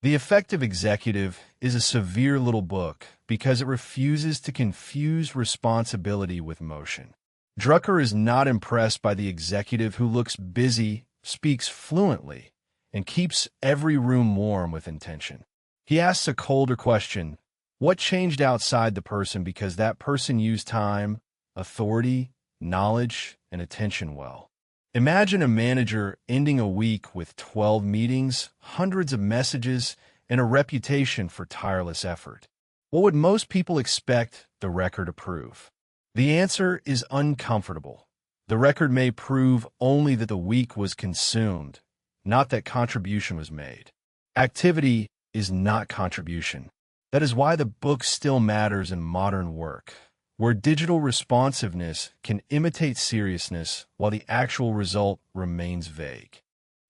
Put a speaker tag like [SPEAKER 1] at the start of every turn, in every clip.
[SPEAKER 1] The Effective Executive is a severe little book because it refuses to confuse responsibility with motion. Drucker is not impressed by the executive who looks busy, speaks fluently, and keeps every room warm with intention. He asks a colder question: what changed outside the person because that person used time, authority, knowledge, and attention well? Imagine a manager ending a week with 12 meetings, hundreds of messages, and a reputation for tireless effort. What would most people expect the record to prove? The answer is uncomfortable. The record may prove only that the week was consumed, not that contribution was made. Activity is not contribution. That is why the book still matters in modern work, where digital responsiveness can imitate seriousness while the actual result remains vague.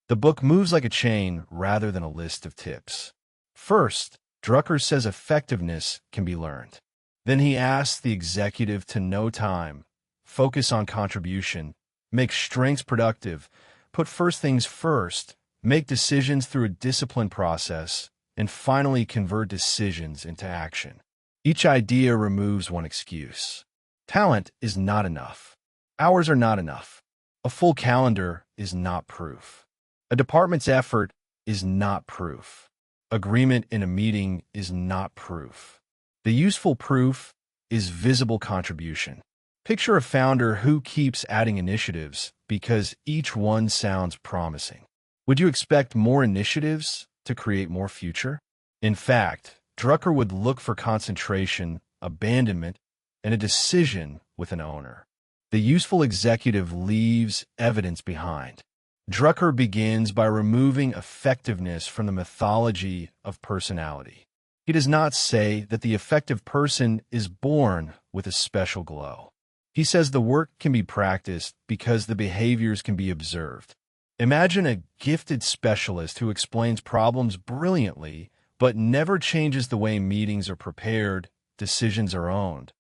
[SPEAKER 1] The book moves like a chain rather than a list of tips. First, Drucker says effectiveness can be learned. Then he asks the executive to know time, focus on contribution, make strengths productive, put first things first, make decisions through a disciplined process, and finally convert decisions into action. Each idea removes one excuse. Talent is not enough. Hours are not enough. A full calendar is not proof. A department's effort is not proof. Agreement in a meeting is not proof. The useful proof is visible contribution. Picture a founder who keeps adding initiatives because each one sounds promising. Would you expect more initiatives to create more future? In fact, Drucker would look for concentration, abandonment, and a decision with an owner. The useful executive leaves evidence behind. Drucker begins by removing effectiveness from the mythology of personality. He does not say that the effective person is born with a special glow. He says the work can be practiced because the behaviors can be observed. Imagine a gifted specialist who explains problems brilliantly but never changes the way meetings are prepared, decisions are owned,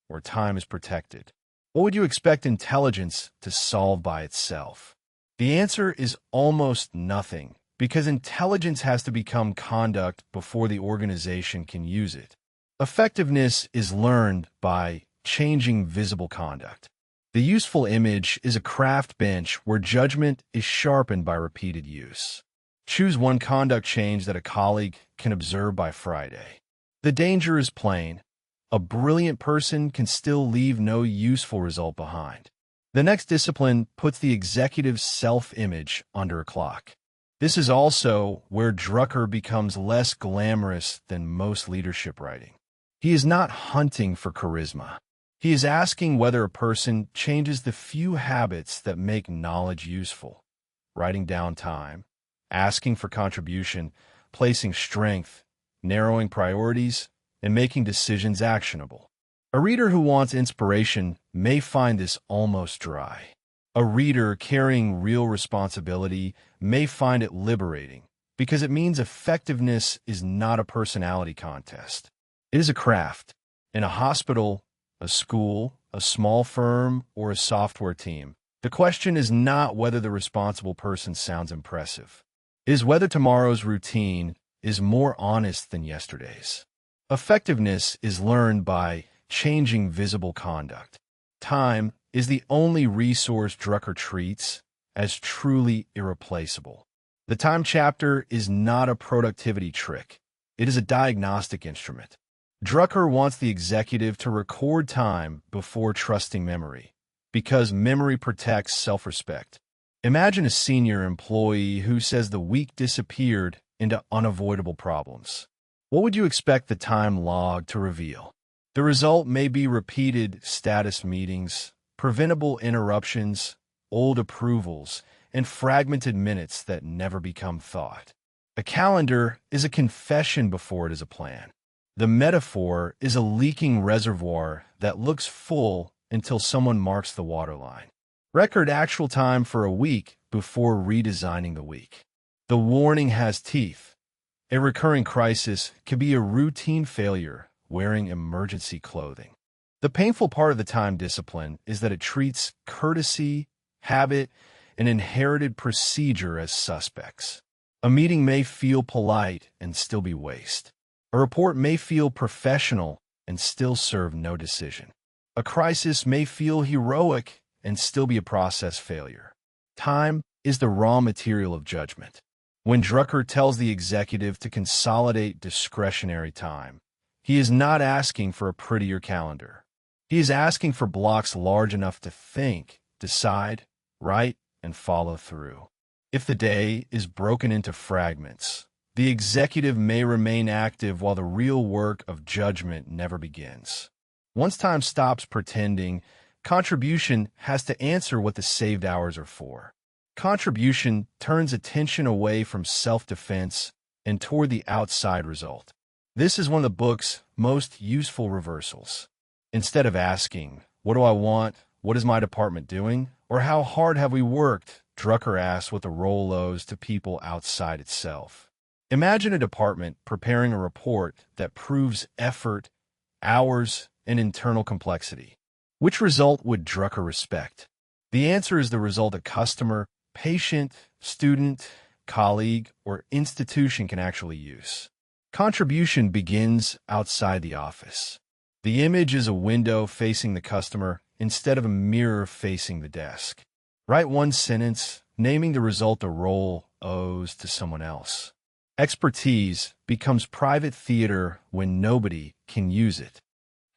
[SPEAKER 1] or time is protected. What would you expect intelligence to solve by itself? The answer is almost nothing, because intelligence has to become conduct before the organization can use it. Effectiveness is learned by changing visible conduct. The useful image is a craft bench where judgment is sharpened by repeated use. Choose one conduct change that a colleague can observe by Friday. The danger is plain. A brilliant person can still leave no useful result behind. The next discipline puts the executive's self-image under a clock. This is also where Drucker becomes less glamorous than most leadership writing. He is not hunting for charisma. He is asking whether a person changes the few habits that make knowledge useful. Writing down time, asking for contribution, placing strength, narrowing priorities, and making decisions actionable. A reader who wants inspiration may find this almost dry. A reader carrying real responsibility may find it liberating because it means effectiveness is not a personality contest. It is a craft. In a hospital, a school, a small firm, or a software team, the question is not whether the responsible person sounds impressive. It is whether tomorrow's routine is more honest than yesterday's. Effectiveness is learned by changing visible conduct. Time is the only resource Drucker treats as truly irreplaceable. The time chapter is not a productivity trick. It is a diagnostic instrument. Drucker wants the executive to record time before trusting memory, because memory protects self-respect. Imagine a senior employee who says the week disappeared into unavoidable problems. What would you expect the time log to reveal? The result may be repeated status meetings, preventable interruptions, old approvals, and fragmented minutes that never become thought. A calendar is a confession before it is a plan. The metaphor is a leaking reservoir that looks full until someone marks the waterline. Record actual time for a week before redesigning the week. The warning has teeth. A recurring crisis can be a routine failure wearing emergency clothing. The painful part of the time discipline is that it treats courtesy, habit, and inherited procedure as suspects. A meeting may feel polite and still be waste. A report may feel professional and still serve no decision. A crisis may feel heroic and still be a process failure. Time is the raw material of judgment. When Drucker tells the executive to consolidate discretionary time, he is not asking for a prettier calendar. He is asking for blocks large enough to think, decide, write, and follow through. If the day is broken into fragments, the executive may remain active while the real work of judgment never begins. Once time stops pretending, contribution has to answer what the saved hours are for. Contribution turns attention away from self-defense and toward the outside result. This is one of the book's most useful reversals. Instead of asking, "What do I want? What is my department doing?" or "How hard have we worked?" Drucker asks what the role owes to people outside itself. Imagine a department preparing a report that proves effort, hours, and internal complexity. Which result would Drucker respect? The answer is the result a customer, patient, student, colleague, or institution can actually use. Contribution begins outside the office. The image is a window facing the customer instead of a mirror facing the desk. Write one sentence, naming the result the role owes to someone else. Expertise becomes private theater when nobody can use it.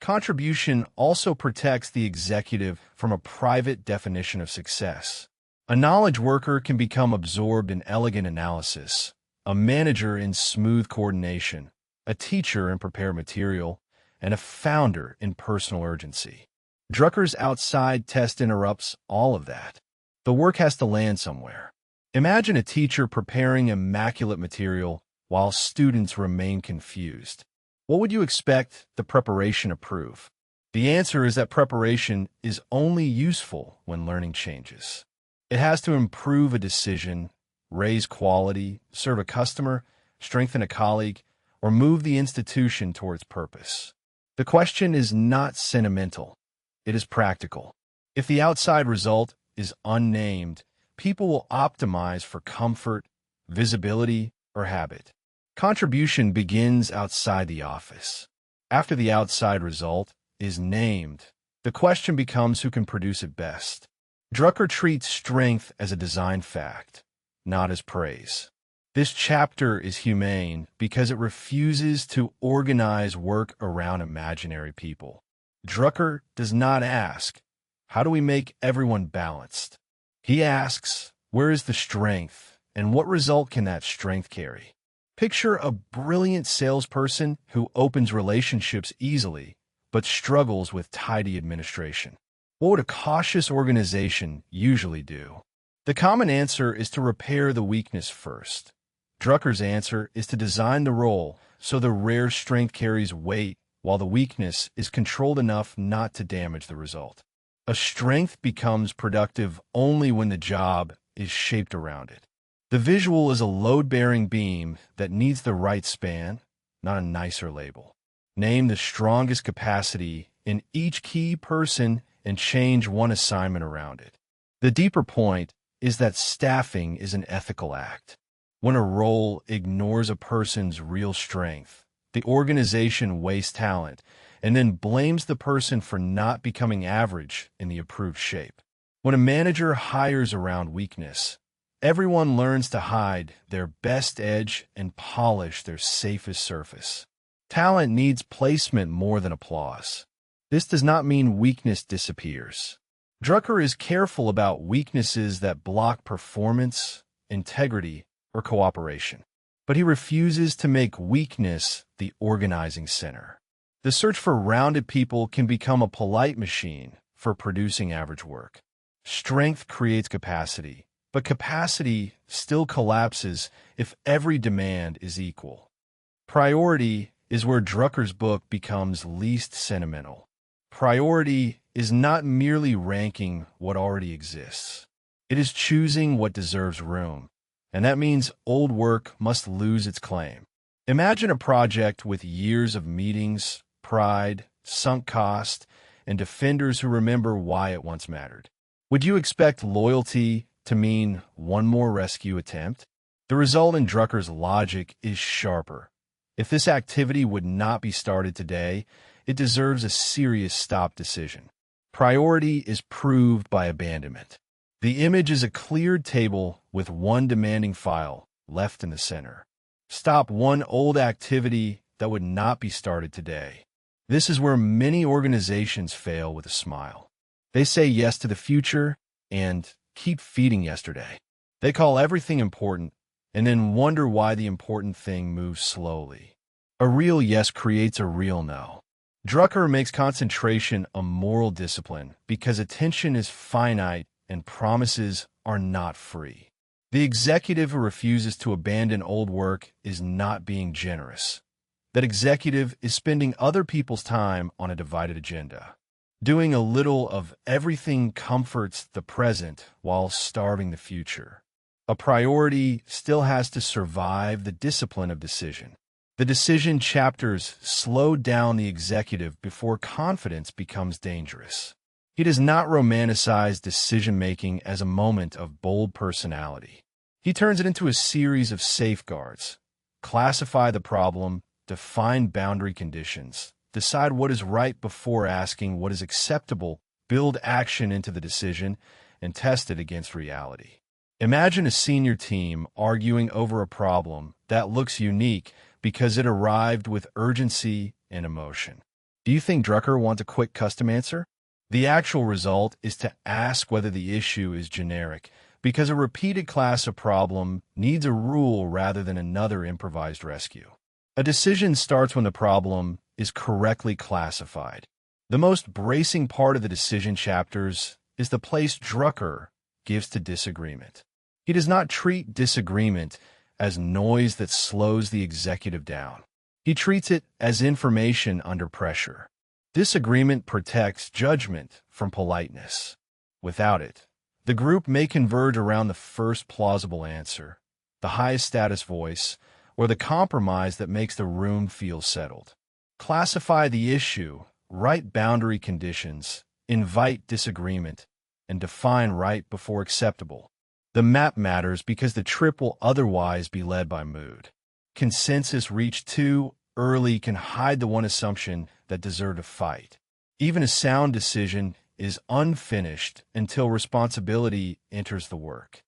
[SPEAKER 1] Contribution also protects the executive from a private definition of success. A knowledge worker can become absorbed in elegant analysis, a manager in smooth coordination, a teacher in prepared material, and a founder in personal urgency. Drucker's outside test interrupts all of that. The work has to land somewhere. Imagine a teacher preparing immaculate material while students remain confused. What would you expect the preparation to prove? The answer is that preparation is only useful when learning changes. It has to improve a decision, raise quality, serve a customer, strengthen a colleague, or move the institution towards purpose. The question is not sentimental. It is practical. If the outside result is unnamed, people will optimize for comfort, visibility, or habit. Contribution begins outside the office. After the outside result is named, the question becomes who can produce it best. Drucker treats strength as a design fact, not as praise. This chapter is humane because it refuses to organize work around imaginary people. Drucker does not ask, "How do we make everyone balanced?" He asks, "Where is the strength, and what result can that strength carry?" Picture a brilliant salesperson who opens relationships easily, but struggles with tidy administration. What would a cautious organization usually do? The common answer is to repair the weakness first. Drucker's answer is to design the role so the rare strength carries weight while the weakness is controlled enough not to damage the result. A strength becomes productive only when the job is shaped around it. The visual is a load-bearing beam that needs the right span, not a nicer label. Name the strongest capacity in each key person and change one assignment around it. The deeper point is that staffing is an ethical act. When a role ignores a person's real strength, the organization wastes talent and then blames the person for not becoming average in the approved shape. When a manager hires around weakness, everyone learns to hide their best edge and polish their safest surface. Talent needs placement more than applause. This does not mean weakness disappears. Drucker is careful about weaknesses that block performance, integrity, or cooperation. But he refuses to make weakness the organizing center. The search for rounded people can become a polite machine for producing average work. Strength creates capacity, but capacity still collapses if every demand is equal. Priority is where Drucker's book becomes least sentimental. Priority is not merely ranking what already exists. It is choosing what deserves room, and that means old work must lose its claim. Imagine a project with years of meetings, pride, sunk cost, and defenders who remember why it once mattered. Would you expect loyalty to mean one more rescue attempt? The result in Drucker's logic is sharper. If this activity would not be started today, it deserves a serious stop decision. Priority is proved by abandonment. The image is a cleared table with one demanding file left in the center. Stop one old activity that would not be started today. This is where many organizations fail with a smile. They say yes to the future and keep feeding yesterday. They call everything important and then wonder why the important thing moves slowly. A real yes creates a real no. Drucker makes concentration a moral discipline because attention is finite and promises are not free. The executive who refuses to abandon old work is not being generous. That executive is spending other people's time on a divided agenda. Doing a little of everything comforts the present while starving the future. A priority still has to survive the discipline of decision. The decision chapters slow down the executive before confidence becomes dangerous. He does not romanticize decision-making as a moment of bold personality. He turns it into a series of safeguards. Classify the problem, define boundary conditions, decide what is right before asking what is acceptable, build action into the decision, and test it against reality. Imagine a senior team arguing over a problem that looks unique because it arrived with urgency and emotion. Do you think Drucker wants a quick custom answer? The actual result is to ask whether the issue is generic, because a repeated class of problem needs a rule rather than another improvised rescue. A decision starts when the problem is correctly classified. The most bracing part of the decision chapters is the place Drucker gives to disagreement. He does not treat disagreement as noise that slows the executive down. He treats it as information under pressure. Disagreement protects judgment from politeness. Without it, the group may converge around the first plausible answer, the highest status voice, or the compromise that makes the room feel settled. Classify the issue, write boundary conditions, invite disagreement, and define right before acceptable. The map matters because the trip will otherwise be led by mood. Consensus reached too early can hide the one assumption that deserved a fight. Even a sound decision is unfinished until responsibility enters the work.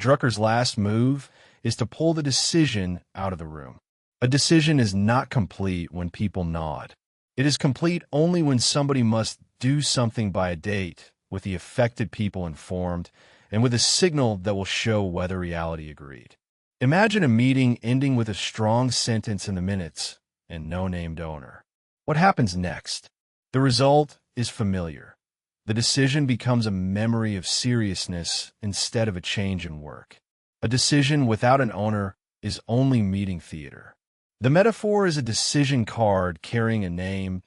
[SPEAKER 1] Drucker's last move is to pull the decision out of the room. A decision is not complete when people nod. It is complete only when somebody must do something by a date, with the affected people informed, and with a signal that will show whether reality agreed. Imagine a meeting ending with a strong sentence in the minutes and no named owner. What happens next? The result is familiar. The decision becomes a memory of seriousness instead of a change in work. A decision without an owner is only meeting theater. The metaphor is a decision card carrying a name,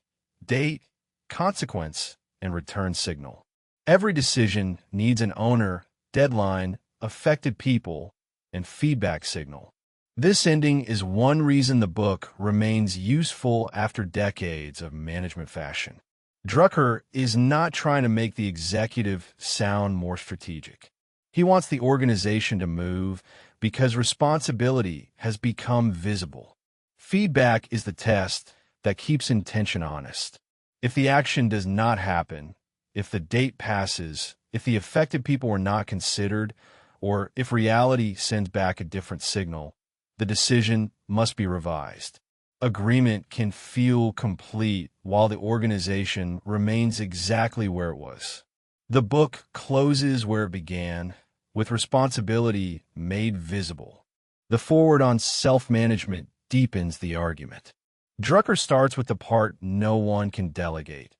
[SPEAKER 1] date, consequence, and return signal. Every decision needs an owner, deadline, affected people, and feedback signal. This ending is one reason the book remains useful after decades of management fashion. Drucker is not trying to make the executive sound more strategic. He wants the organization to move because responsibility has become visible. Feedback is the test that keeps intention honest. If the action does not happen, if the date passes, if the affected people were not considered, or if reality sends back a different signal, the decision must be revised. Agreement can feel complete while the organization remains exactly where it was. The book closes where it began, with responsibility made visible. The foreword on self-management deepens the argument. Drucker starts with the part no one can delegate: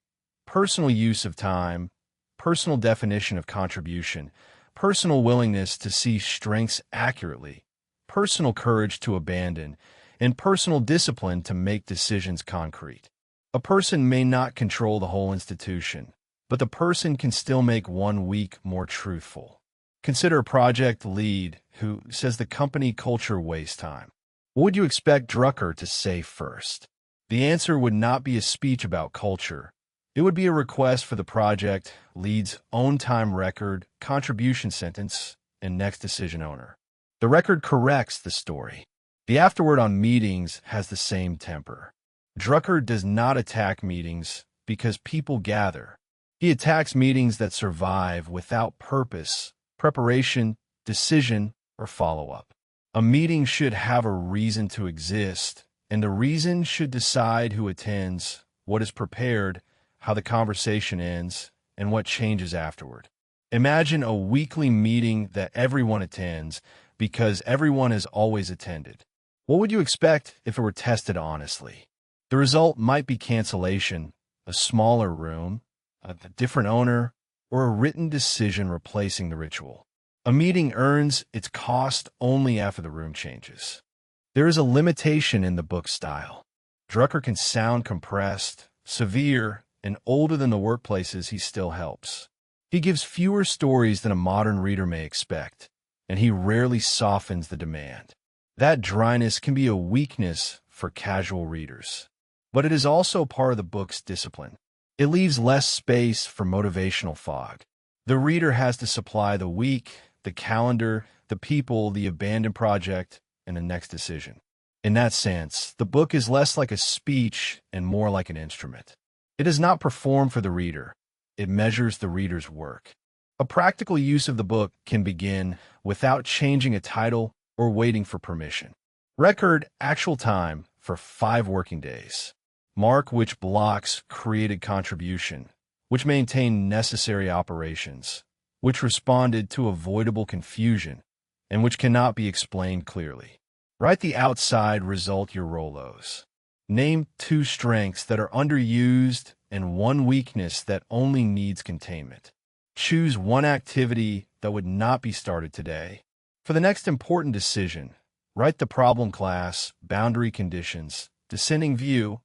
[SPEAKER 1] personal use of time, personal definition of contribution, personal willingness to see strengths accurately, personal courage to abandon, and personal discipline to make decisions concrete. A person may not control the whole institution, but the person can still make 1 week more truthful. Consider a project lead who says the company culture wastes time. What would you expect Drucker to say first? The answer would not be a speech about culture. It would be a request for the project lead's own time record, contribution sentence, and next decision owner. The record corrects the story. The afterword on meetings has the same temper. Drucker does not attack meetings because people gather. He attacks meetings that survive without purpose, preparation, decision, or follow-up. A meeting should have a reason to exist, and the reason should decide who attends, what is prepared, how the conversation ends, and what changes afterward. Imagine a weekly meeting that everyone attends because everyone has always attended. What would you expect if it were tested honestly? The result might be cancellation, a smaller room, a different owner, or a written decision replacing the ritual. A meeting earns its cost only after the room changes. There is a limitation in the book style. Drucker can sound compressed, severe, and older than the workplaces he still helps. He gives fewer stories than a modern reader may expect, and he rarely softens the demand. That dryness can be a weakness for casual readers. But it is also part of the book's discipline. It leaves less space for motivational fog. The reader has to supply the week, the calendar, the people, the abandoned project, and the next decision. In that sense, the book is less like a speech and more like an instrument. It does not perform for the reader. It measures the reader's work. A practical use of the book can begin without changing a title or waiting for permission. Record actual time for 5 working days. Mark which blocks created contribution, which maintained necessary operations, which responded to avoidable confusion, and which cannot be explained clearly. Write the outside result your Rolos. Name 2 strengths that are underused and 1 weakness that only needs containment. Choose 1 activity that would not be started today. For the next important decision, write the problem class, boundary conditions, descending view,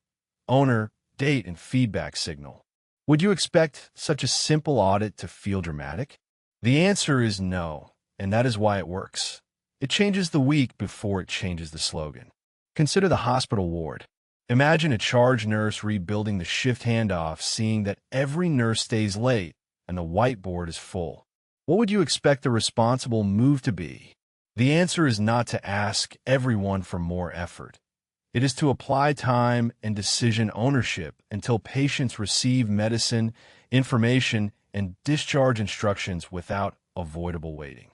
[SPEAKER 1] owner, date, and feedback signal. Would you expect such a simple audit to feel dramatic? The answer is no, and that is why it works. It changes the week before it changes the slogan. Consider the hospital ward. Imagine a charge nurse rebuilding the shift handoff, seeing that every nurse stays late and the whiteboard is full. What would you expect the responsible move to be? The answer is not to ask everyone for more effort. It is to apply time and decision ownership until patients receive medicine, information, and discharge instructions without avoidable waiting.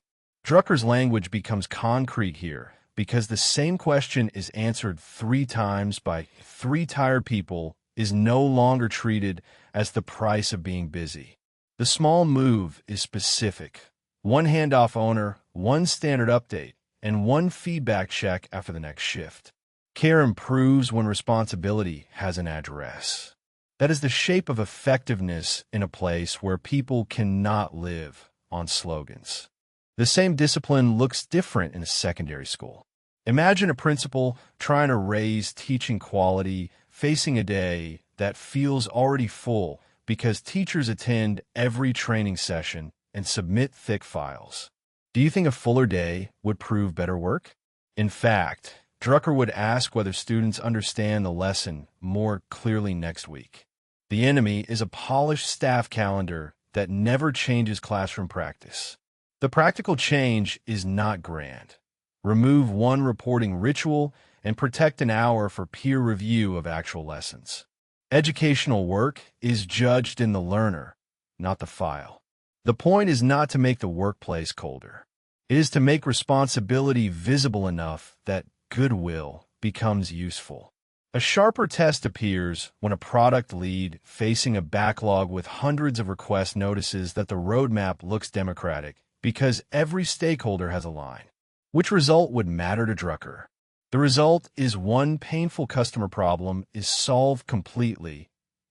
[SPEAKER 1] Drucker's language becomes concrete here because the same question is answered 3 times by 3 tired people is no longer treated as the price of being busy. The small move is specific. 1 handoff owner, 1 standard update, and 1 feedback check after the next shift. Care improves when responsibility has an address. That is the shape of effectiveness in a place where people cannot live on slogans. The same discipline looks different in a secondary school. Imagine a principal trying to raise teaching quality, facing a day that feels already full because teachers attend every training session and submit thick files. Do you think a fuller day would prove better work? In fact, Drucker would ask whether students understand the lesson more clearly next week. The enemy is a polished staff calendar that never changes classroom practice. The practical change is not grand. Remove 1 reporting ritual and protect an hour for peer review of actual lessons. Educational work is judged in the learner, not the file. The point is not to make the workplace colder. It is to make responsibility visible enough that goodwill becomes useful. A sharper test appears when a product lead facing a backlog with hundreds of requests notices that the roadmap looks democratic because every stakeholder has a line. Which result would matter to Drucker? The result is 1 painful customer problem is solved completely,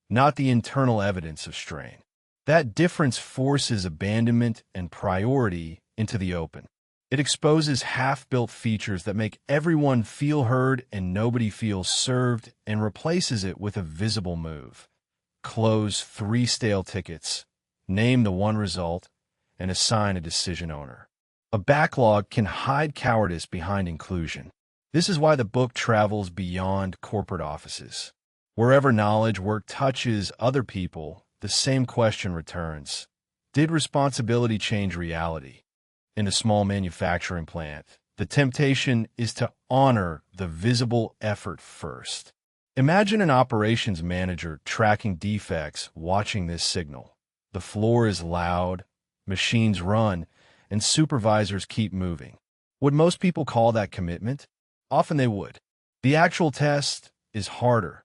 [SPEAKER 1] not the internal evidence of strain. That difference forces abandonment and priority into the open. It exposes half-built features that make everyone feel heard and nobody feels served and replaces it with a visible move. Close 3 stale tickets, name the 1 result, and assign a decision owner. A backlog can hide cowardice behind inclusion. This is why the book travels beyond corporate offices. Wherever knowledge work touches other people, the same question returns. Did responsibility change reality? In a small manufacturing plant, The temptation is to honor the visible effort first. Imagine an operations manager tracking defects, watching this signal. The floor is loud, machines run, and supervisors keep moving. Would most people call that commitment? Often they would. The actual test is harder.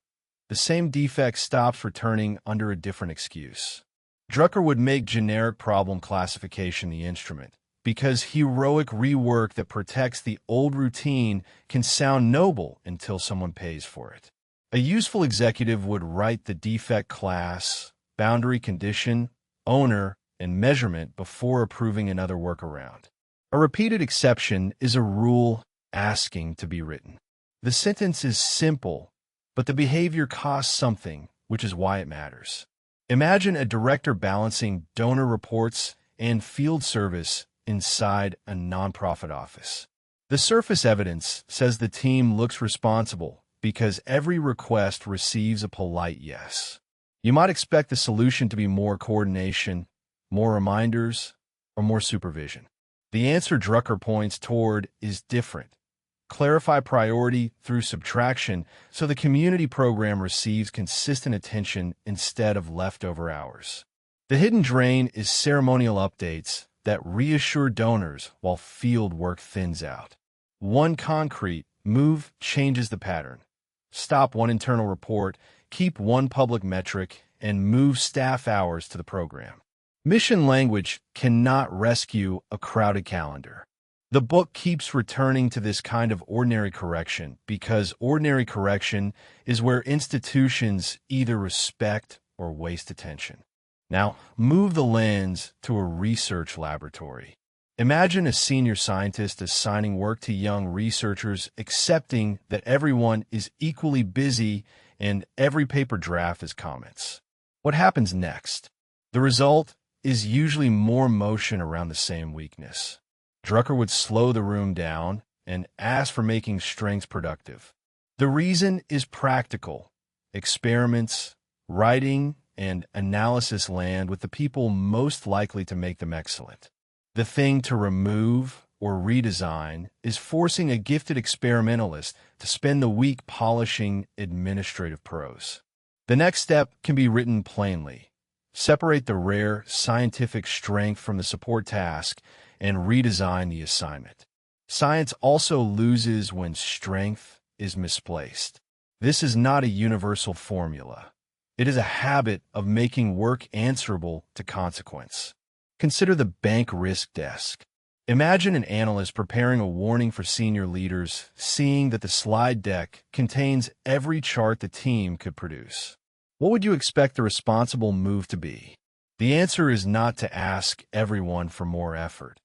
[SPEAKER 1] The same defect stops returning under a different excuse. Drucker would make generic problem classification the instrument, because heroic rework that protects the old routine can sound noble until someone pays for it. A useful executive would write the defect class, boundary condition, owner, and measurement before approving another workaround. A repeated exception is a rule asking to be written. The sentence is simple, but the behavior costs something, which is why it matters. Imagine a director balancing donor reports and field service inside a nonprofit office. The surface evidence says the team looks responsible because every request receives a polite yes. You might expect the solution to be more coordination, more reminders, or more supervision. The answer Drucker points toward is different. Clarify priority through subtraction so the community program receives consistent attention instead of leftover hours. The hidden drain is ceremonial updates that reassure donors while field work thins out. One concrete move changes the pattern. Stop one internal report, keep one public metric, and move staff hours to the program. Mission language cannot rescue a crowded calendar. The book keeps returning to this kind of ordinary correction because ordinary correction is where institutions either respect or waste attention. Now, move the lens to a research laboratory. Imagine a senior scientist assigning work to young researchers, accepting that everyone is equally busy and every paper draft is comments. What happens next? The result is usually more motion around the same weakness. Drucker would slow the room down and ask for making strengths productive. The reason is practical. Experiments, writing, and analysis land with the people most likely to make them excellent. The thing to remove or redesign is forcing a gifted experimentalist to spend the week polishing administrative prose. The next step can be written plainly. Separate the rare scientific strength from the support task and redesign the assignment. Science also loses when strength is misplaced. This is not a universal formula. It is a habit of making work answerable to consequence. Consider the bank risk desk. Imagine an analyst preparing a warning for senior leaders, seeing that the slide deck contains every chart the team could produce. What would you expect the responsible move to be? The answer is not to ask everyone for more effort.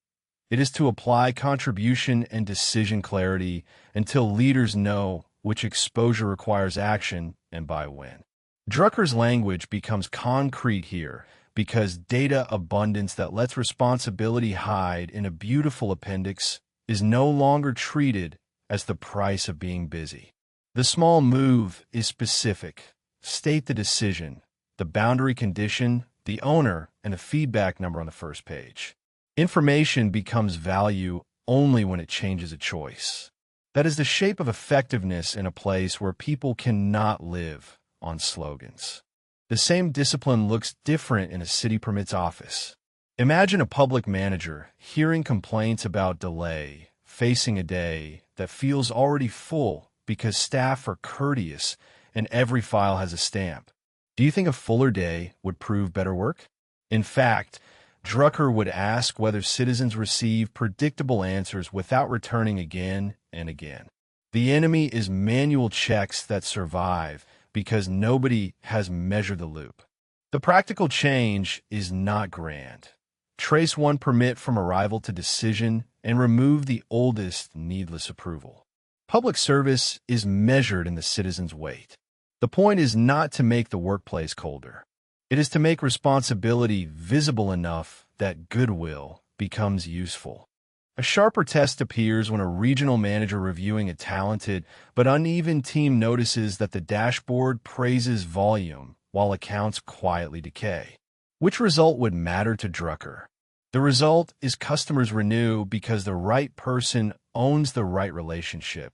[SPEAKER 1] It is to apply contribution and decision clarity until leaders know which exposure requires action and by when. Drucker's language becomes concrete here because data abundance that lets responsibility hide in a beautiful appendix is no longer treated as the price of being busy. The small move is specific. State the decision, the boundary condition, the owner, and the feedback number on the first page. Information becomes value only when it changes a choice. That is the shape of effectiveness in a place where people cannot live on slogans. The same discipline looks different in a city permits office. Imagine a public manager hearing complaints about delay, facing a day that feels already full because staff are courteous and every file has a stamp. Do you think a fuller day would prove better work? In fact, Drucker would ask whether citizens receive predictable answers without returning again and again. The enemy is manual checks that survive because nobody has measured the loop. The practical change is not grand. Trace one permit from arrival to decision and remove the oldest needless approval. Public service is measured in the citizen's weight. The point is not to make the workplace colder. It is to make responsibility visible enough that goodwill becomes useful. A sharper test appears when a regional manager reviewing a talented but uneven team notices that the dashboard praises volume while accounts quietly decay. Which result would matter to Drucker? The result is customers renew because the right person owns the right relationship,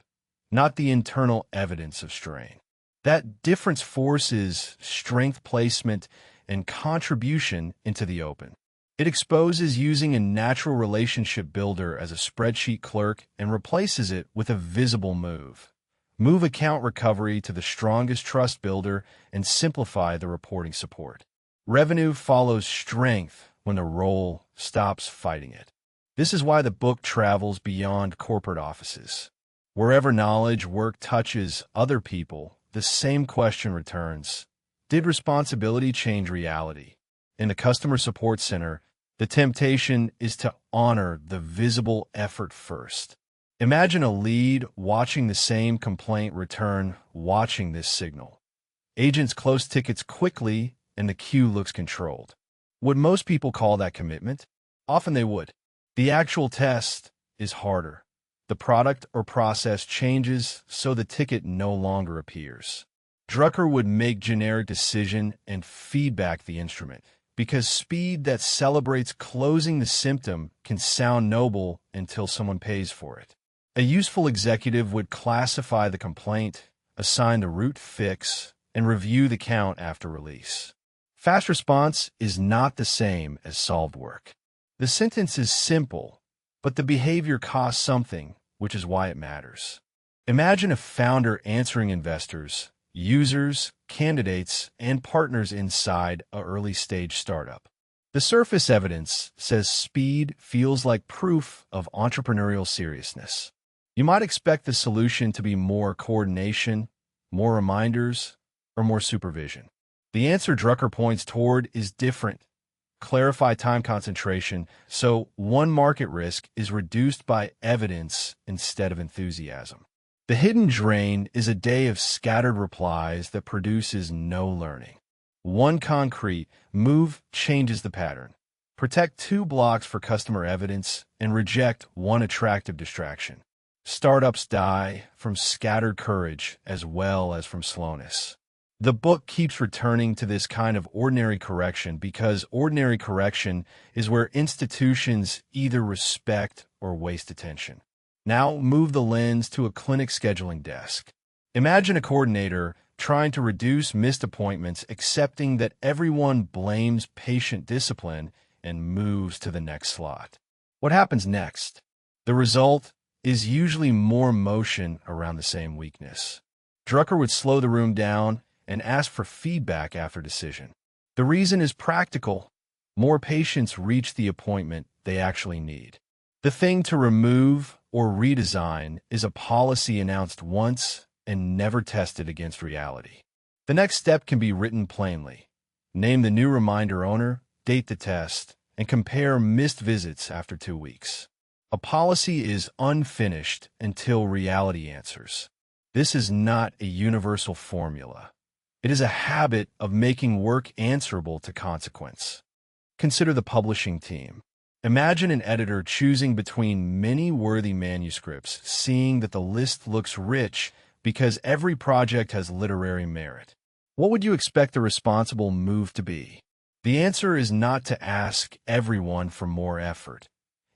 [SPEAKER 1] not the internal evidence of strain. That difference forces strength placement and contribution into the open. It exposes using a natural relationship builder as a spreadsheet clerk and replaces it with a visible move. Move account recovery to the strongest trust builder and simplify the reporting support. Revenue follows strength when the role stops fighting it. This is why the book travels beyond corporate offices. Wherever knowledge work touches other people, the same question returns. Did responsibility change reality? In the customer support center, the temptation is to honor the visible effort first. Imagine a lead watching the same complaint return, watching this signal. Agents close tickets quickly, and the queue looks controlled. Would most people call that commitment? Often they would. The actual test is harder. The product or process changes, so the ticket no longer appears. Drucker would make generic decision and feedback the instrument, because speed that celebrates closing the symptom can sound noble until someone pays for it. A useful executive would classify the complaint, assign the root fix, and review the count after release. Fast response is not the same as solved work. The sentence is simple, but the behavior costs something, which is why it matters. Imagine a founder answering investors, users, candidates, and partners inside an early-stage startup. The surface evidence says speed feels like proof of entrepreneurial seriousness. You might expect the solution to be more coordination, more reminders, or more supervision. The answer Drucker points toward is different. Clarify time concentration, so one market risk is reduced by evidence instead of enthusiasm. The hidden drain is a day of scattered replies that produces no learning. One concrete move changes the pattern. Protect 2 blocks for customer evidence and reject 1 attractive distraction. Startups die from scattered courage as well as from slowness. The book keeps returning to this kind of ordinary correction because ordinary correction is where institutions either respect or waste attention. Now move the lens to a clinic scheduling desk. Imagine a coordinator trying to reduce missed appointments, accepting that everyone blames patient discipline and moves to the next slot. What happens next? The result is usually more motion around the same weakness. Drucker would slow the room down and ask for feedback after decision. The reason is practical. More patients reach the appointment they actually need. The thing to remove or redesign is a policy announced once and never tested against reality. The next step can be written plainly. Name the new reminder owner, date the test, and compare missed visits after 2 weeks. A policy is unfinished until reality answers. This is not a universal formula. It is a habit of making work answerable to consequence. Consider the publishing team. Imagine an editor choosing between many worthy manuscripts, seeing that the list looks rich because every project has literary merit. What would you expect the responsible move to be? The answer is not to ask everyone for more effort.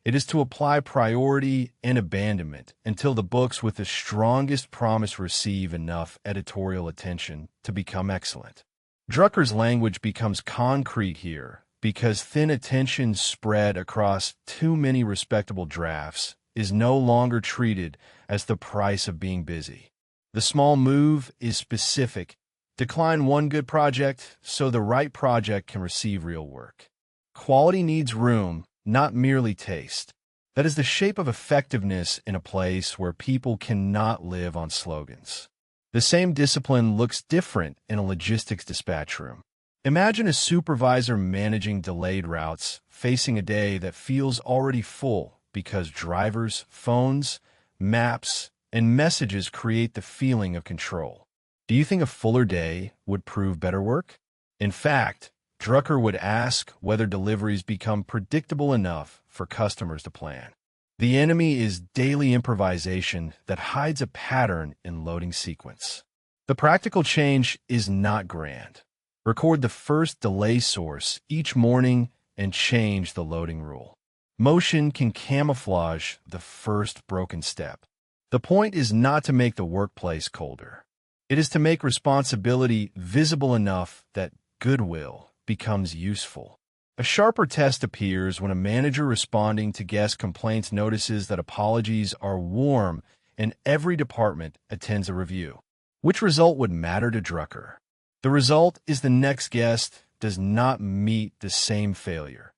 [SPEAKER 1] It is to apply priority and abandonment until the books with the strongest promise receive enough editorial attention to become excellent. Drucker's language becomes concrete here because thin attention spread across too many respectable drafts is no longer treated as the price of being busy. The small move is specific. Decline one good project so the right project can receive real work. Quality needs room, not merely taste. That is the shape of effectiveness in a place where people cannot live on slogans. The same discipline looks different in a logistics dispatch room. Imagine a supervisor managing delayed routes, facing a day that feels already full because drivers, phones, maps, and messages create the feeling of control. Do you think a fuller day would prove better work? In fact, Drucker would ask whether deliveries become predictable enough for customers to plan. The enemy is daily improvisation that hides a pattern in loading sequence. The practical change is not grand. Record the first delay source each morning and change the loading rule. Motion can camouflage the first broken step. The point is not to make the workplace colder. It is to make responsibility visible enough that goodwill becomes useful. A sharper test appears when a manager responding to guest complaints notices that apologies are warm and every department attends a review. Which result would matter to Drucker? The result is the next guest does not meet the same failure,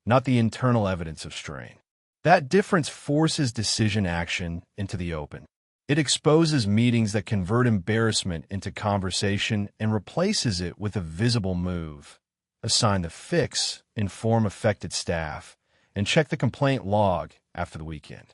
[SPEAKER 1] not the internal evidence of strain. That difference forces decision action into the open. It exposes meetings that convert embarrassment into conversation and replaces it with a visible move. Assign the fix, inform affected staff, and check the complaint log after the weekend.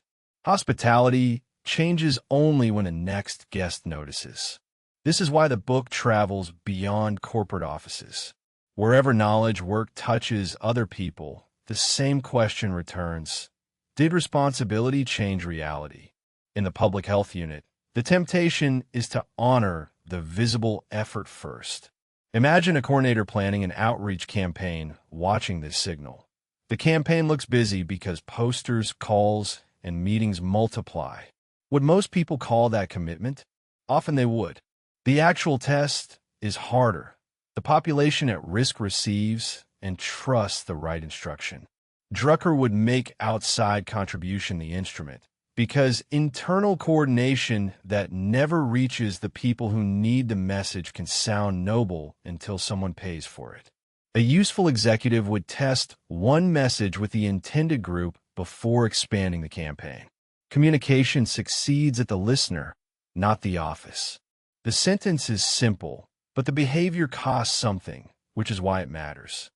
[SPEAKER 1] Hospitality changes only when a next guest notices. This is why the book travels beyond corporate offices. Wherever knowledge work touches other people, the same question returns. Did responsibility change reality? In the public health unit, the temptation is to honor the visible effort first. Imagine a coordinator planning an outreach campaign watching this signal. The campaign looks busy because posters, calls, and meetings multiply. Would most people call that commitment? Often they would. The actual test is harder. The population at risk receives and trusts the right instruction. Drucker would make outside contribution the instrument, because internal coordination that never reaches the people who need the message can sound noble until someone pays for it. A useful executive would test one message with the intended group before expanding the campaign. Communication succeeds at the listener, not the office. The sentence is simple, but the behavior costs something, which is why it matters.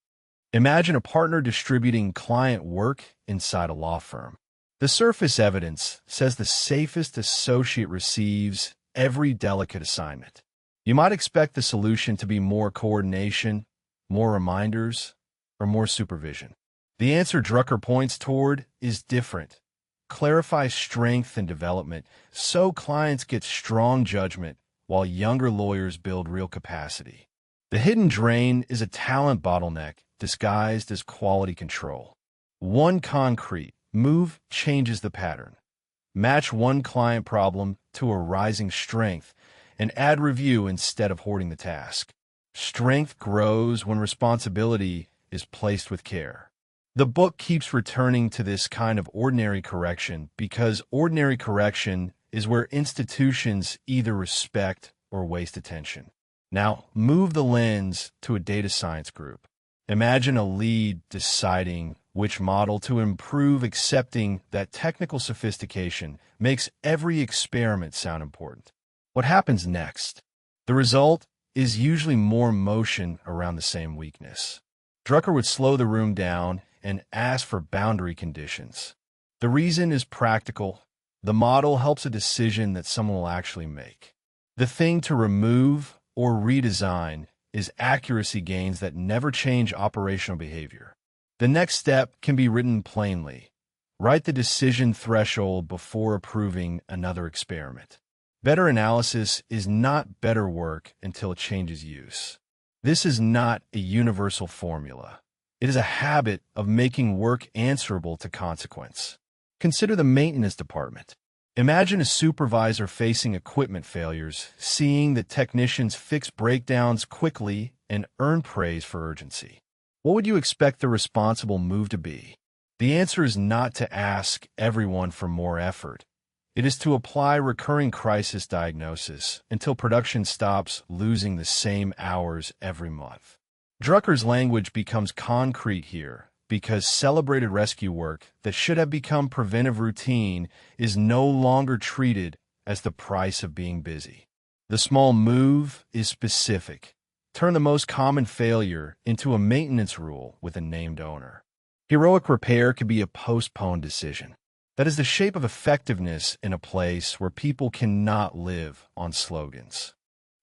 [SPEAKER 1] Imagine a partner distributing client work inside a law firm. The surface evidence says the safest associate receives every delicate assignment. You might expect the solution to be more coordination, more reminders, or more supervision. The answer Drucker points toward is different. Clarify strength and development so clients get strong judgment while younger lawyers build real capacity. The hidden drain is a talent bottleneck disguised as quality control. One concrete move changes the pattern. Match one client problem to a rising strength and add review instead of hoarding the task. Strength grows when responsibility is placed with care. The book keeps returning to this kind of ordinary correction because ordinary correction is where institutions either respect or waste attention. Now, move the lens to a data science group. Imagine a lead deciding which model to improve, accepting that technical sophistication makes every experiment sound important. What happens next? The result is usually more motion around the same weakness. Drucker would slow the room down and ask for boundary conditions. The reason is practical. The model helps a decision that someone will actually make. The thing to remove or redesign is accuracy gains that never change operational behavior. The next step can be written plainly. Write the decision threshold before approving another experiment. Better analysis is not better work until it changes use. This is not a universal formula. It is a habit of making work answerable to consequence. Consider the maintenance department. Imagine a supervisor facing equipment failures, seeing that technicians fix breakdowns quickly and earn praise for urgency. What would you expect the responsible move to be? The answer is not to ask everyone for more effort. It is to apply recurring crisis diagnosis until production stops losing the same hours every month. Drucker's language becomes concrete here because celebrated rescue work that should have become preventive routine is no longer treated as the price of being busy. The small move is specific. Turn the most common failure into a maintenance rule with a named owner. Heroic repair could be a postponed decision. That is the shape of effectiveness in a place where people cannot live on slogans.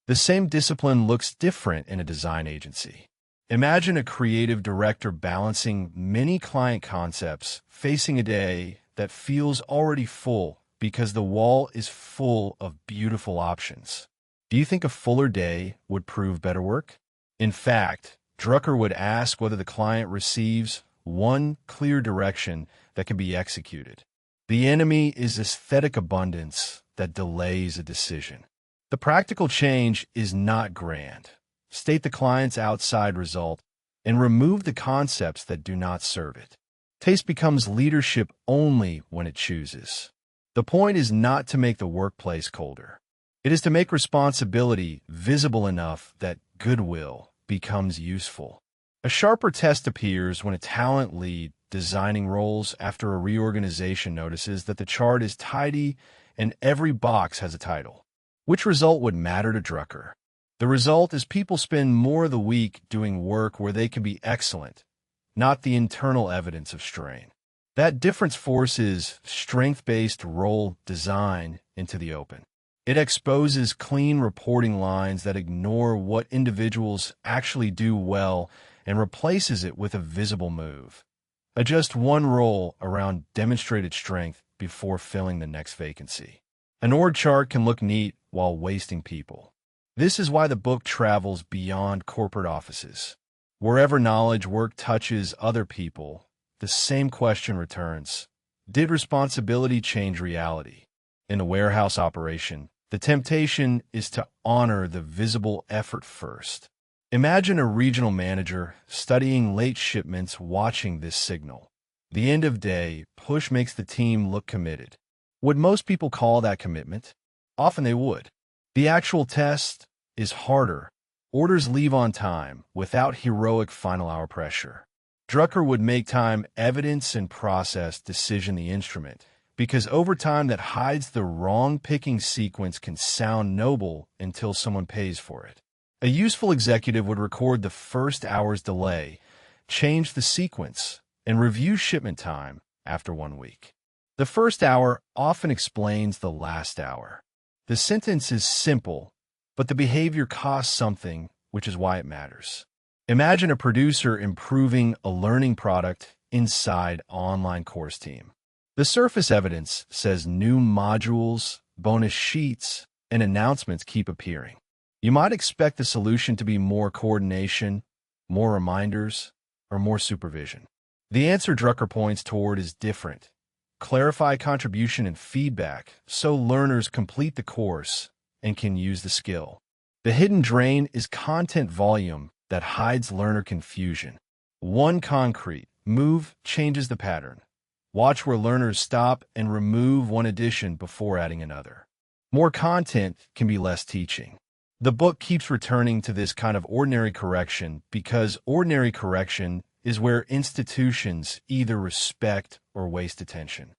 [SPEAKER 1] The same discipline looks different in a design agency. Imagine a creative director balancing many client concepts, facing a day that feels already full because the wall is full of beautiful options. Do you think a fuller day would prove better work? In fact, Drucker would ask whether the client receives one clear direction that can be executed. The enemy is aesthetic abundance that delays a decision. The practical change is not grand. State the client's outside result and remove the concepts that do not serve it. Taste becomes leadership only when it chooses. The point is not to make the workplace colder. It is to make responsibility visible enough that goodwill becomes useful. A sharper test appears when a talent lead designing roles after a reorganization notices that the chart is tidy and every box has a title. Which result would matter to Drucker? The result is people spend more of the week doing work where they can be excellent, not the internal evidence of strain. That difference forces strength-based role design into the open. It exposes clean reporting lines that ignore what individuals actually do well and replaces it with a visible move. Adjust one role around demonstrated strength before filling the next vacancy. An org chart can look neat while wasting people. This is why the book travels beyond corporate offices. Wherever knowledge work touches other people, the same question returns. Did responsibility change reality? In a warehouse operation, the temptation is to honor the visible effort first. Imagine a regional manager studying late shipments watching this signal. The end of day push makes the team look committed. Would most people call that commitment? Often they would. The actual test is harder. Orders leave on time without heroic final hour pressure. Drucker would make time evidence and process decision the instrument, because overtime that hides the wrong picking sequence can sound noble until someone pays for it. A useful executive would record the first hour's delay, change the sequence, and review shipment time after 1 week. The first hour often explains the last hour. The sentence is simple, but the behavior costs something, which is why it matters. Imagine a producer improving a learning product inside an online course team. The surface evidence says new modules, bonus sheets, and announcements keep appearing. You might expect the solution to be more coordination, more reminders, or more supervision. The answer Drucker points toward is different. Clarify contribution and feedback so learners complete the course and can use the skill. The hidden drain is content volume that hides learner confusion. One concrete move changes the pattern. Watch where learners stop and remove one addition before adding another. More content can be less teaching. The book keeps returning to this kind of ordinary correction because ordinary correction is where institutions either respect or waste attention.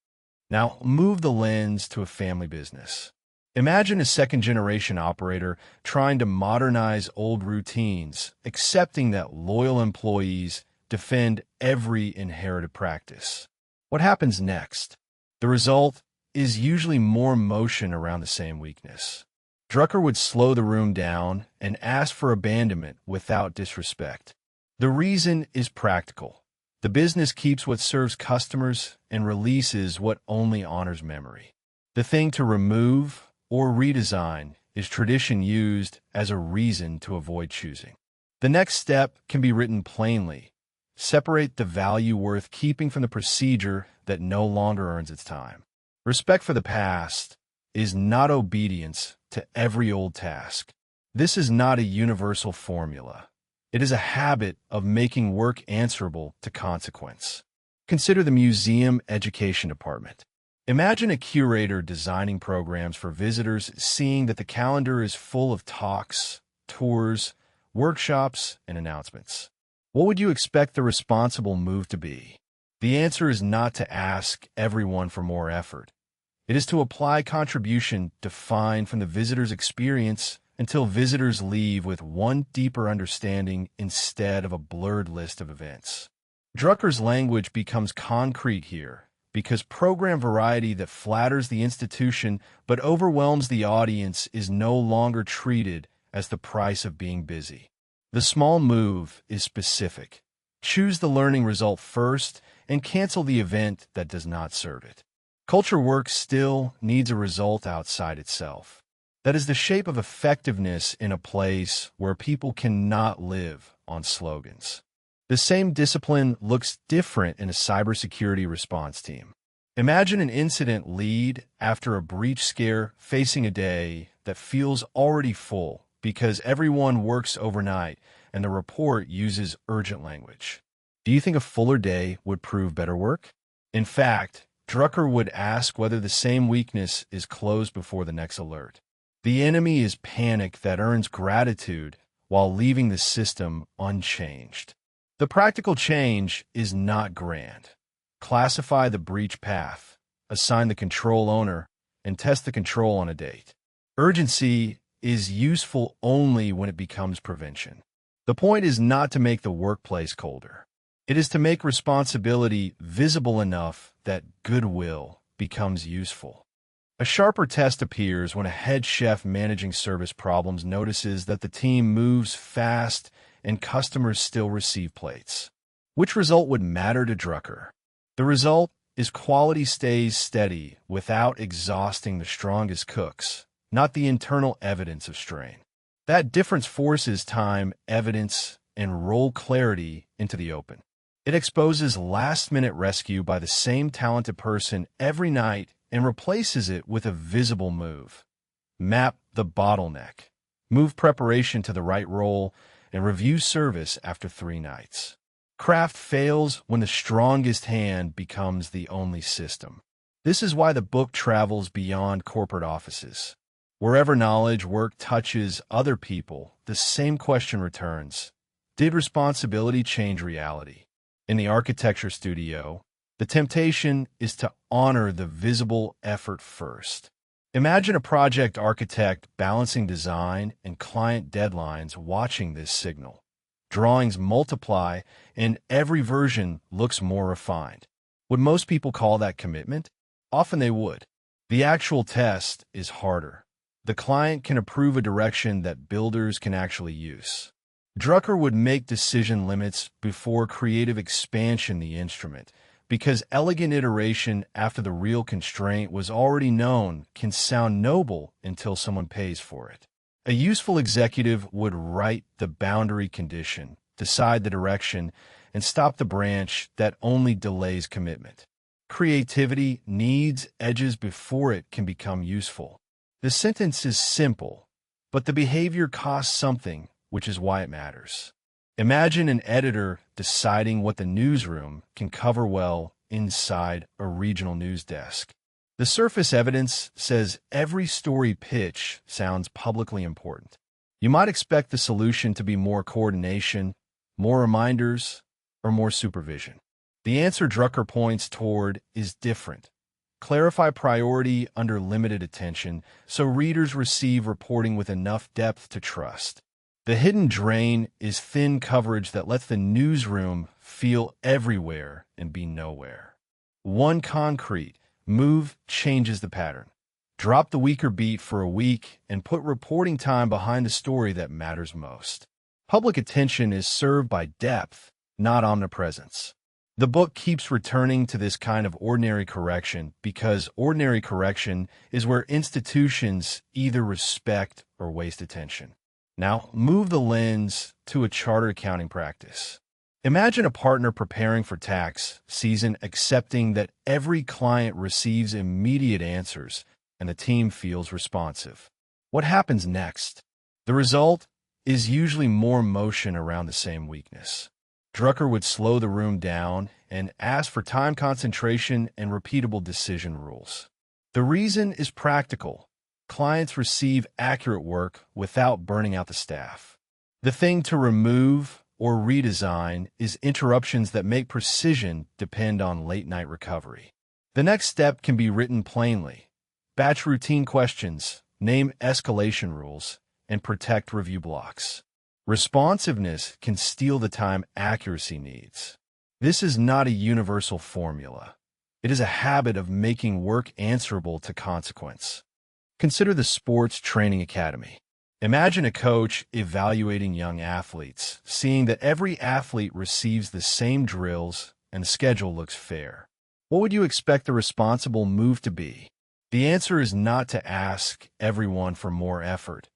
[SPEAKER 1] Now, move the lens to a family business. Imagine a second-generation operator trying to modernize old routines, accepting that loyal employees defend every inherited practice. What happens next? The result is usually more motion around the same weakness. Drucker would slow the room down and ask for abandonment without disrespect. The reason is practical. The business keeps what serves customers and releases what only honors memory. The thing to remove or redesign is tradition used as a reason to avoid choosing. The next step can be written plainly. Separate the value worth keeping from the procedure that no longer earns its time. Respect for the past is not obedience to every old task. This is not a universal formula. It is a habit of making work answerable to consequence. Consider the museum education department. Imagine a curator designing programs for visitors, seeing that the calendar is full of talks, tours, workshops, and announcements. What would you expect the responsible move to be? The answer is not to ask everyone for more effort. It is to apply contribution defined from the visitor's experience until visitors leave with one deeper understanding instead of a blurred list of events. Drucker's language becomes concrete here because program variety that flatters the institution but overwhelms the audience is no longer treated as the price of being busy. The small move is specific. Choose the learning result first and cancel the event that does not serve it. Culture work still needs a result outside itself. That is the shape of effectiveness in a place where people cannot live on slogans. The same discipline looks different in a cybersecurity response team. Imagine an incident lead after a breach scare facing a day that feels already full because everyone works overnight and the report uses urgent language. Do you think a fuller day would prove better work? In fact, Drucker would ask whether the same weakness is closed before the next alert. The enemy is panic that earns gratitude while leaving the system unchanged. The practical change is not grand. Classify the breach path, assign the control owner, and test the control on a date. Urgency is useful only when it becomes prevention. The point is not to make the workplace colder. It is to make responsibility visible enough that goodwill becomes useful. A sharper test appears when a head chef managing service problems notices that the team moves fast and customers still receive plates. Which result would matter to Drucker? The result is quality stays steady without exhausting the strongest cooks, not the internal evidence of strain. That difference forces time, evidence, and role clarity into the open. It exposes last-minute rescue by the same talented person every night and replaces it with a visible move. Map the bottleneck. Move preparation to the right role and review service after 3 nights. Craft fails when the strongest hand becomes the only system. This is why the book travels beyond corporate offices. Wherever knowledge work touches other people, the same question returns. Did responsibility change reality? In the architecture studio, the temptation is to honor the visible effort first. Imagine a project architect balancing design and client deadlines watching this signal. Drawings multiply, and every version looks more refined. Would most people call that commitment? Often they would. The actual test is harder. The client can approve a direction that builders can actually use. Drucker would make decision limits before creative expansion the instrument, because elegant iteration after the real constraint was already known can sound noble until someone pays for it. A useful executive would write the boundary condition, decide the direction, and stop the branch that only delays commitment. Creativity needs edges before it can become useful. The sentence is simple, but the behavior costs something, which is why it matters. Imagine an editor deciding what the newsroom can cover well inside a regional news desk. The surface evidence says every story pitch sounds publicly important. You might expect the solution to be more coordination, more reminders, or more supervision. The answer Drucker points toward is different. Clarify priority under limited attention so readers receive reporting with enough depth to trust. The hidden drain is thin coverage that lets the newsroom feel everywhere and be nowhere. One concrete move changes the pattern. Drop the weaker beat for a week and put reporting time behind the story that matters most. Public attention is served by depth, not omnipresence. The book keeps returning to this kind of ordinary correction because ordinary correction is where institutions either respect or waste attention. Now, move the lens to a chartered accounting practice. Imagine a partner preparing for tax season accepting that every client receives immediate answers and the team feels responsive. What happens next? The result is usually more motion around the same weakness. Drucker would slow the room down and ask for time concentration and repeatable decision rules. The reason is practical. Clients receive accurate work without burning out the staff. The thing to remove or redesign is interruptions that make precision depend on late-night recovery. The next step can be written plainly. Batch routine questions, name escalation rules, and protect review blocks. Responsiveness can steal the time accuracy needs. This is not a universal formula. It is a habit of making work answerable to consequence. Consider the sports training academy. Imagine a coach evaluating young athletes, seeing that every athlete receives the same drills and the schedule looks fair. What would you expect the responsible move to be? The answer is not to ask everyone for more effort.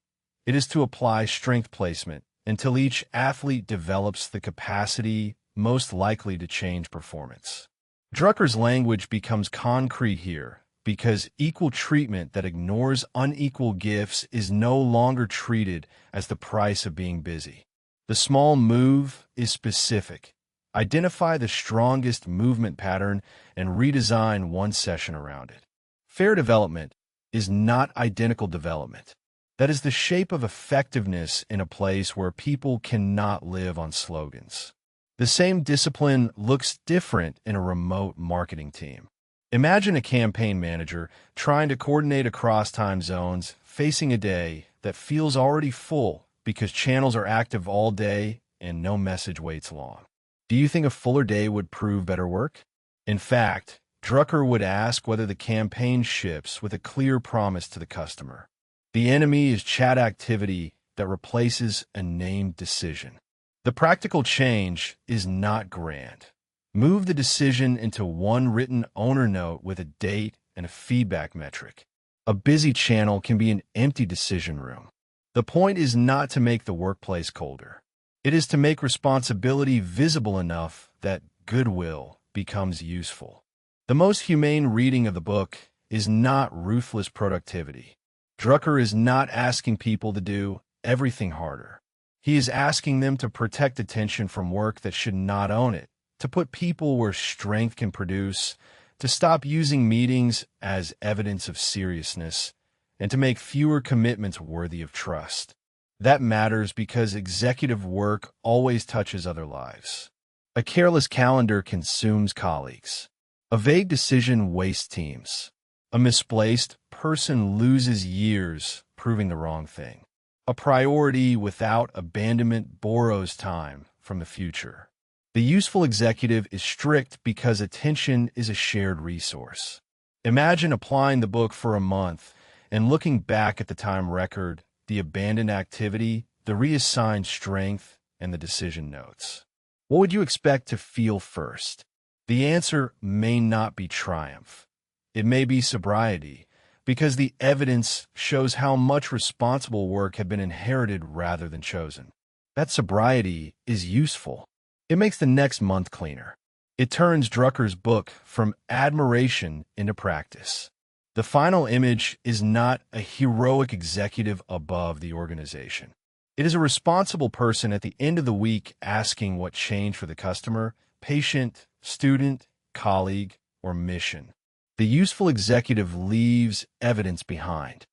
[SPEAKER 1] It is to apply strength placement until each athlete develops the capacity most likely to change performance. Drucker's language becomes concrete here because equal treatment that ignores unequal gifts is no longer treated as the price of being busy. The small move is specific. Identify the strongest movement pattern and redesign one session around it. Fair development is not identical development. That is the shape of effectiveness in a place where people cannot live on slogans. The same discipline looks different in a remote marketing team. Imagine a campaign manager trying to coordinate across time zones, facing a day that feels already full because channels are active all day and no message waits long. Do you think a fuller day would prove better work? In fact, Drucker would ask whether the campaign ships with a clear promise to the customer. The enemy is chat activity that replaces a named decision. The practical change is not grand. Move the decision into one written owner note with a date and a feedback metric. A busy channel can be an empty decision room. The point is not to make the workplace colder. It is to make responsibility visible enough that goodwill becomes useful. The most humane reading of the book is not ruthless productivity. Drucker is not asking people to do everything harder. He is asking them to protect attention from work that should not own it, to put people where strength can produce, to stop using meetings as evidence of seriousness, and to make fewer commitments worthy of trust. That matters because executive work always touches other lives. A careless calendar consumes colleagues. A vague decision wastes teams. A misplaced person loses years proving the wrong thing. A priority without abandonment borrows time from the future. The useful executive is strict because attention is a shared resource. Imagine applying the book for a month and looking back at the time record, the abandoned activity, the reassigned strength, and the decision notes. What would you expect to feel first? The answer may not be triumph. It may be sobriety, because the evidence shows how much responsible work had been inherited rather than chosen. That sobriety is useful. It makes the next month cleaner. It turns Drucker's book from admiration into practice. The final image is not a heroic executive above the organization. It is a responsible person at the end of the week asking what changed for the customer, patient, student, colleague, or mission. The useful executive leaves evidence behind.